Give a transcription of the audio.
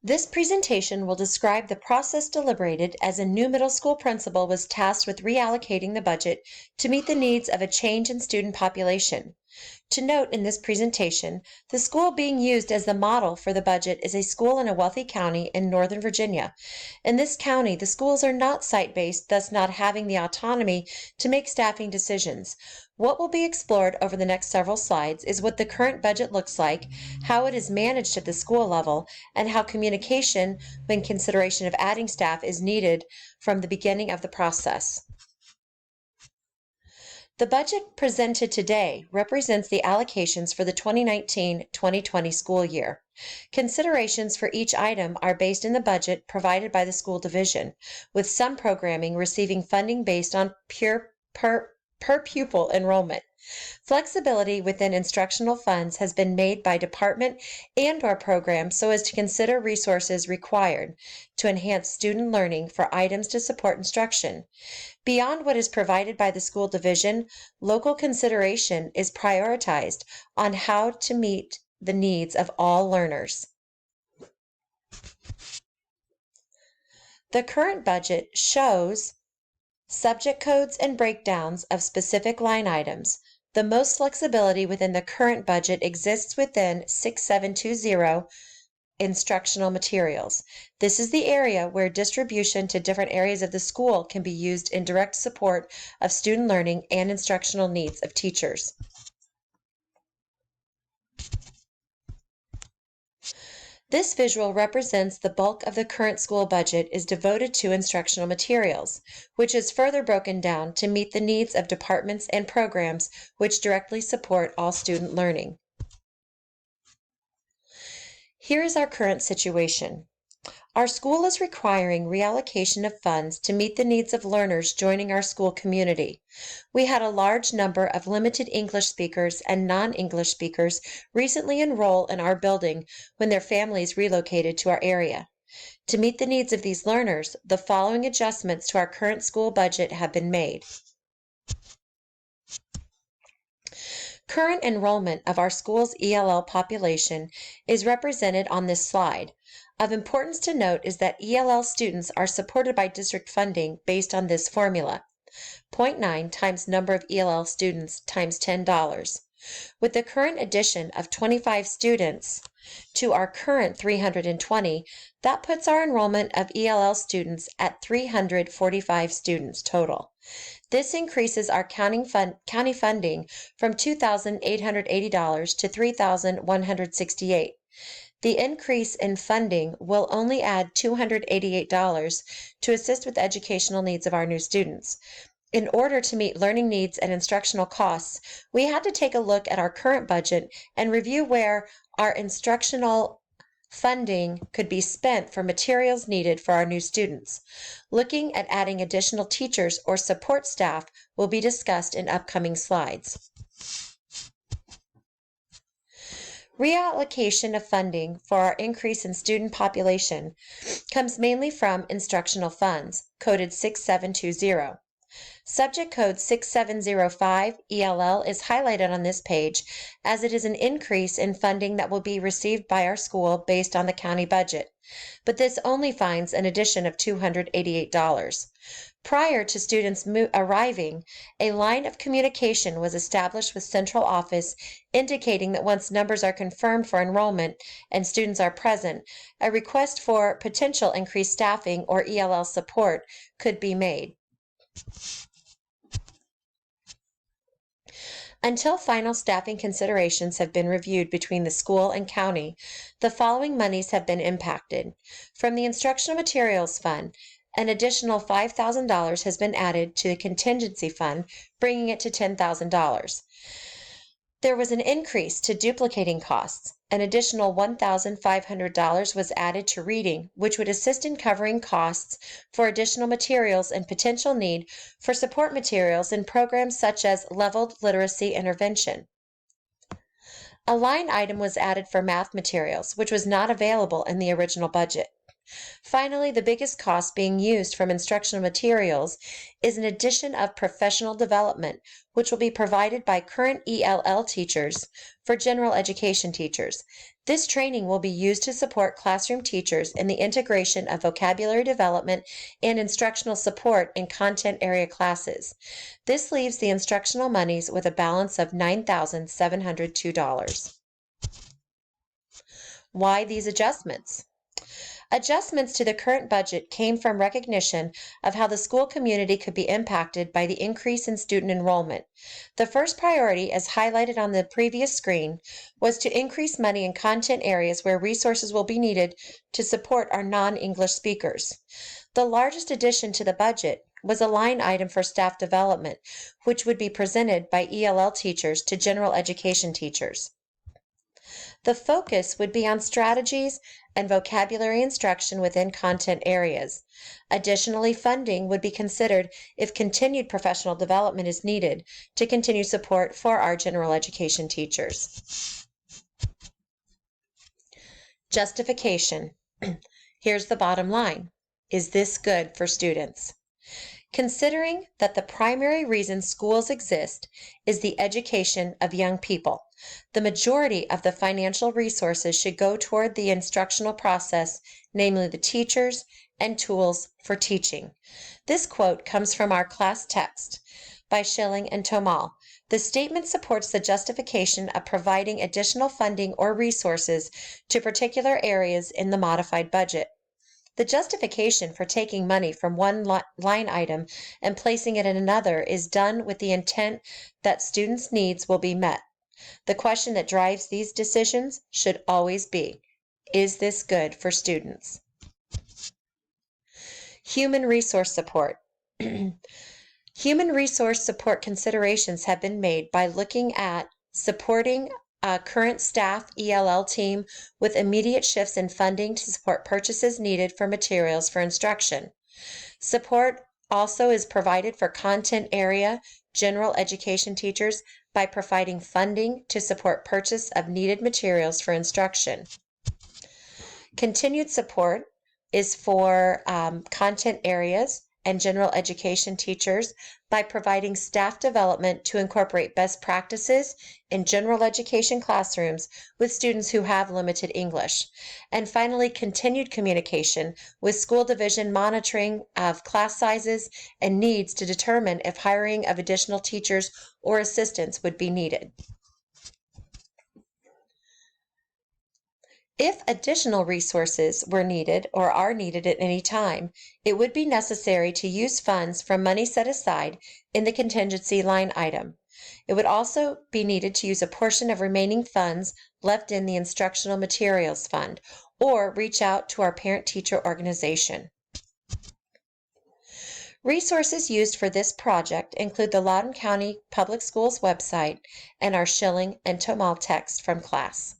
This presentation will describe the process deliberated as a new middle school principal was tasked with reallocating the budget to meet the needs of a change in student population. To note in this presentation, the school being used as the model for the budget is a school in a wealthy county in Northern Virginia. In this county, the schools are not site-based, thus not having the autonomy to make staffing decisions. What will be explored over the next several slides is what the current budget looks like, how it is managed at the school level, and how communication, when consideration of adding staff, is needed from the beginning of the process. The budget presented today represents the allocations for the 2019-2020 school year. Considerations for each item are based in the budget provided by the school division, with some programming receiving funding based on per pupil enrollment. Flexibility within instructional funds has been made by department and/or program so as to consider resources required to enhance student learning for items to support instruction. Beyond what is provided by the school division, local consideration is prioritized on how to meet the needs of all learners. The current budget shows subject codes and breakdowns of specific line items. The most flexibility within the current budget exists within 6720 instructional materials. This is the area where distribution to different areas of the school can be used in direct support of student learning and instructional needs of teachers. This visual represents the bulk of the current school budget is devoted to instructional materials, which is further broken down to meet the needs of departments and programs which directly support all student learning. Here is our current situation. Our school is requiring reallocation of funds to meet the needs of learners joining our school community. We had a large number of limited English speakers and non-English speakers recently enroll in our building when their families relocated to our area. To meet the needs of these learners, the following adjustments to our current school budget have been made. Current enrollment of our school's ELL population is represented on this slide. Of importance to note is that ELL students are supported by district funding based on this formula: 0.9 times number of ELL students times $10. With the current addition of 25 students to our current 320, that puts our enrollment of ELL students at 345 students total. This increases our county funding from $2,880 to $3,168. The increase in funding will only add $288 to assist with the educational needs of our new students. In order to meet learning needs and instructional costs, we had to take a look at our current budget and review where our instructional funding could be spent for materials needed for our new students. Looking at adding additional teachers or support staff will be discussed in upcoming slides. Reallocation of funding for our increase in student population comes mainly from instructional funds, coded 6720. Subject code 6705 ELL is highlighted on this page as it is an increase in funding that will be received by our school based on the county budget, but this only finds an addition of $288. Prior to students arriving, a line of communication was established with central office indicating that once numbers are confirmed for enrollment and students are present, a request for potential increased staffing or ELL support could be made. Until final staffing considerations have been reviewed between the school and county, the following monies have been impacted. From the Instructional Materials Fund, an additional $5,000 has been added to the contingency fund, bringing it to $10,000. There was an increase to duplicating costs. An additional $1,500 was added to reading, which would assist in covering costs for additional materials and potential need for support materials in programs such as leveled literacy intervention. A line item was added for math materials, which was not available in the original budget. Finally, the biggest cost being used from instructional materials is an addition of professional development, which will be provided by current ELL teachers for general education teachers. This training will be used to support classroom teachers in the integration of vocabulary development and instructional support in content area classes. This leaves the instructional monies with a balance of $9,702. Why these adjustments? Adjustments to the current budget came from recognition of how the school community could be impacted by the increase in student enrollment. The first priority, as highlighted on the previous screen, was to increase money in content areas where resources will be needed to support our non-English speakers. The largest addition to the budget was a line item for staff development, which would be presented by ELL teachers to general education teachers. The focus would be on strategies and vocabulary instruction within content areas. Additionally, funding would be considered if continued professional development is needed to continue support for our general education teachers. Justification. Here's the bottom line. Is this good for students? Considering that the primary reason schools exist is the education of young people, the majority of the financial resources should go toward the instructional process, namely the teachers and tools for teaching. This quote comes from our class text by Schilling and Tomal. The statement supports the justification of providing additional funding or resources to particular areas in the modified budget. The justification for taking money from one line item and placing it in another is done with the intent that students' needs will be met. The question that drives these decisions should always be, is this good for students? Human resource support. Human resource support considerations have been made by looking at supporting a current staff ELL team with immediate shifts in funding to support purchases needed for materials for instruction. Support also is provided for content area general education teachers by providing funding to support purchase of needed materials for instruction. Continued support is for content areas and general education teachers by providing staff development to incorporate best practices in general education classrooms with students who have limited English. And finally, continued communication with school division monitoring of class sizes and needs to determine if hiring of additional teachers or assistants would be needed. If additional resources were needed or are needed at any time, it would be necessary to use funds from money set aside in the contingency line item. It would also be needed to use a portion of remaining funds left in the instructional materials fund or reach out to our parent-teacher organization. Resources used for this project include the Loudoun County Public Schools website and our Schilling and Tomal text from class.